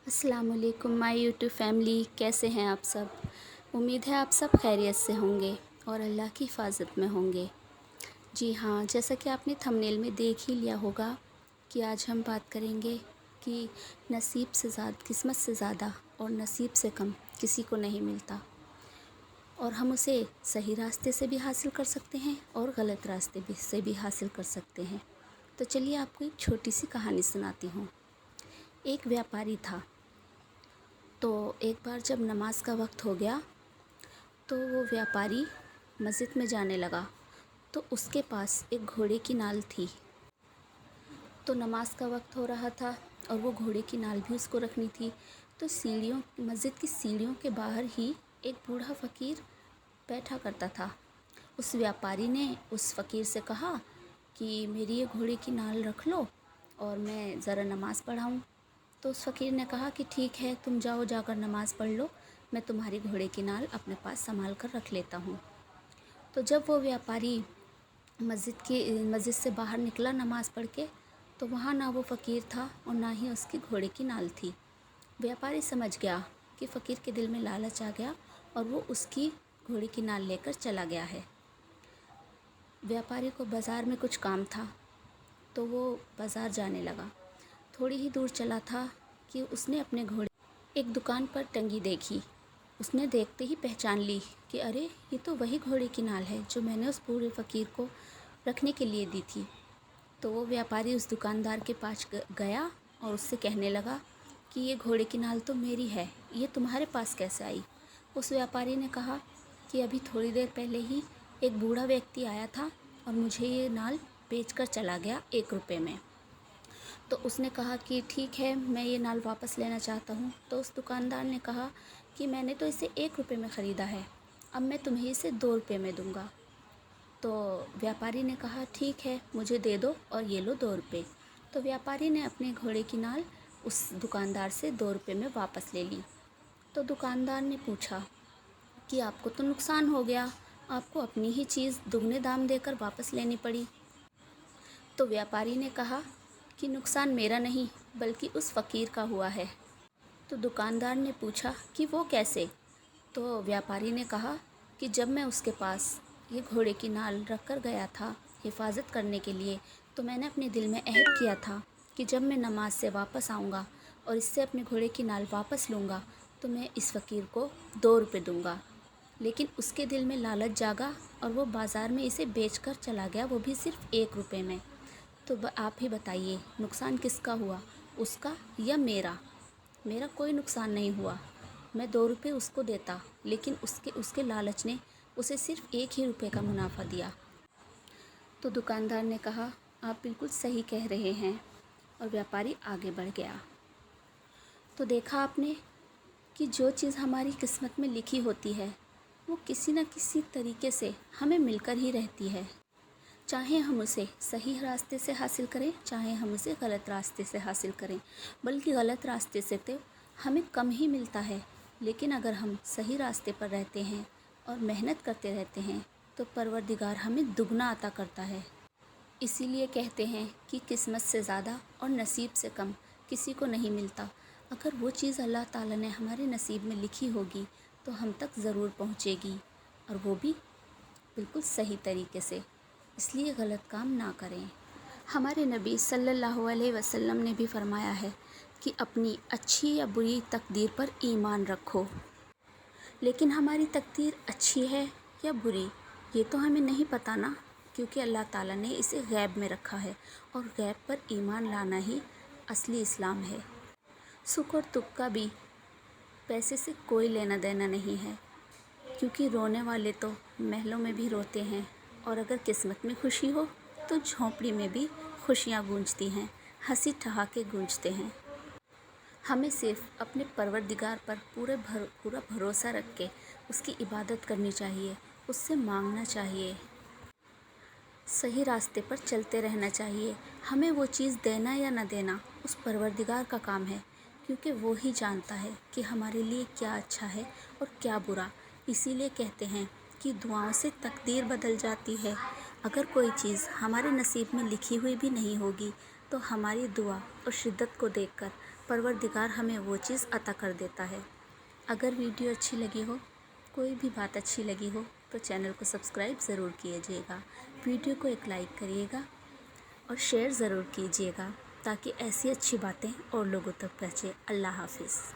अस्सलाम वालेकुम my YouTube family, कैसे हैं आप सब। उम्मीद है आप सब खैरियत से होंगे और अल्लाह की हिफाज़त में होंगे। जी हाँ, जैसा कि आपने थंबनेल में देख ही लिया होगा कि आज हम बात करेंगे कि नसीब से ज़्यादा, किस्मत से ज़्यादा और नसीब से कम किसी को नहीं मिलता, और हम उसे सही रास्ते से भी हासिल कर सकते हैं और गलत रास्ते से भी हासिल कर सकते हैं। तो चलिए आपको एक छोटी सी कहानी सुनाती हूँ। एक व्यापारी था, तो एक बार जब नमाज का वक्त हो गया तो वो व्यापारी मस्जिद में जाने लगा। तो उसके पास एक घोड़े की नाल थी। तो नमाज का वक्त हो रहा था और वो घोड़े की नाल भी उसको रखनी थी। तो मस्जिद की सीढ़ियों के बाहर ही एक बूढ़ा फ़कीर बैठा करता था। उस व्यापारी ने उस फ़कीर से कहा कि मेरी ये घोड़े की नाल रख लो और मैं ज़रा नमाज़ पढ़ाऊँ। तो उस फ़कीर ने कहा कि ठीक है, तुम जाओ, जाकर नमाज़ पढ़ लो, मैं तुम्हारी घोड़े की नाल अपने पास संभाल कर रख लेता हूँ। तो जब वो व्यापारी मस्जिद से बाहर निकला नमाज़ पढ़ के, तो वहाँ ना वो फ़कीर था और ना ही उसकी घोड़े की नाल थी। व्यापारी समझ गया कि फ़कीर के दिल में लालच आ गया और वो उसकी घोड़े की नाल लेकर चला गया है। व्यापारी को बाज़ार में कुछ काम था, तो वो बाज़ार जाने लगा। थोड़ी ही दूर चला था कि उसने अपने घोड़े एक दुकान पर टंगी देखी। उसने देखते ही पहचान ली कि अरे, ये तो वही घोड़े की नाल है जो मैंने उस बूढ़े फ़कीर को रखने के लिए दी थी। तो वो व्यापारी उस दुकानदार के पास गया और उससे कहने लगा कि ये घोड़े की नाल तो मेरी है, ये तुम्हारे पास कैसे आई। उस व्यापारी ने कहा कि अभी थोड़ी देर पहले ही एक बूढ़ा व्यक्ति आया था और मुझे ये नाल बेचकर चला गया 1 रुपये में। तो उसने कहा कि ठीक है, मैं ये नाल वापस लेना चाहता हूँ। तो उस दुकानदार ने कहा कि मैंने तो इसे 1 रुपये में ख़रीदा है, अब मैं तुम्हें इसे 2 रुपये में दूँगा। तो व्यापारी ने कहा ठीक है, मुझे दे दो और ये लो 2 रुपये। तो व्यापारी ने अपने घोड़े की नाल उस दुकानदार से 2 रुपये में वापस ले ली। तो दुकानदार ने पूछा कि आपको तो नुकसान हो गया, आपको अपनी ही चीज़ दुगने दाम देकर वापस लेनी पड़ी। तो व्यापारी ने कहा कि नुकसान मेरा नहीं बल्कि उस फ़कीर का हुआ है। तो दुकानदार ने पूछा कि वो कैसे। तो व्यापारी ने कहा कि जब मैं उसके पास ये घोड़े की नाल रख कर गया था हिफाजत करने के लिए, तो मैंने अपने दिल में अहद किया था कि जब मैं नमाज से वापस आऊँगा और इससे अपने घोड़े की नाल वापस लूँगा तो मैं इस फ़कीर को 2 रुपये दूँगा। लेकिन उसके दिल में लालच जागा और वो बाज़ार में इसे बेचकर चला गया, वो भी सिर्फ़ 1 रुपये में। तो आप ही बताइए, नुकसान किसका हुआ, उसका या मेरा। मेरा कोई नुकसान नहीं हुआ। मैं 2 रुपये उसको देता, लेकिन उसके लालच ने उसे सिर्फ़ 1 ही रुपये का मुनाफा दिया। तो दुकानदार ने कहा आप बिल्कुल सही कह रहे हैं, और व्यापारी आगे बढ़ गया। तो देखा आपने कि जो चीज़ हमारी किस्मत में लिखी होती है वो किसी न किसी तरीके से हमें मिलकर ही रहती है। चाहे हम उसे सही रास्ते से हासिल करें, चाहे हम उसे गलत रास्ते से हासिल करें। बल्कि गलत रास्ते से तो हमें कम ही मिलता है, लेकिन अगर हम सही रास्ते पर रहते हैं और मेहनत करते रहते हैं तो परवरदिगार हमें दुगना अता करता है। इसीलिए कहते हैं कि किस्मत से ज़्यादा और नसीब से कम किसी को नहीं मिलता। अगर वो चीज़ अल्लाह ताला ने हमारे नसीब में लिखी होगी तो हम तक ज़रूर पहुँचेगी, और वो भी बिल्कुल सही तरीके से। इसलिए गलत काम ना करें। हमारे नबी सल्लल्लाहु अलैहि वसल्लम ने भी फरमाया है कि अपनी अच्छी या बुरी तकदीर पर ईमान रखो। लेकिन हमारी तकदीर अच्छी है या बुरी, ये तो हमें नहीं पता ना, क्योंकि अल्लाह ताला ने इसे गैब में रखा है, और गैब पर ईमान लाना ही असली इस्लाम है। सुख और दुख का भी पैसे से कोई लेना देना नहीं है, क्योंकि रोने वाले तो महलों में भी रोते हैं, और अगर किस्मत में खुशी हो तो झोंपड़ी में भी खुशियाँ गूंजती हैं, हंसी ठहाके गूंजते हैं। हमें सिर्फ अपने परवरदिगार पर पूरा भरोसा रख के उसकी इबादत करनी चाहिए, उससे मांगना चाहिए, सही रास्ते पर चलते रहना चाहिए। हमें वो चीज़ देना या न देना उस परवरदिगार का काम है, क्योंकि वो ही जानता है कि हमारे लिए क्या अच्छा है और क्या बुरा। इसीलिए कहते हैं कि दुआओं से तकदीर बदल जाती है। अगर कोई चीज़ हमारे नसीब में लिखी हुई भी नहीं होगी तो हमारी दुआ और शिद्दत को देखकर پروردگار ہمیں وہ چیز عطا کر دیتا ہے۔ اگر ویڈیو اچھی لگی ہو، کوئی بھی بات اچھی لگی ہو تو چینل کو سبسکرائب ضرور کیجیے گا، ویڈیو کو ایک لائک کریے گا اور شیئر ضرور کیجیے گا تاکہ ایسی اچھی باتیں اور لوگوں تک پہنچے۔ اللہ حافظ۔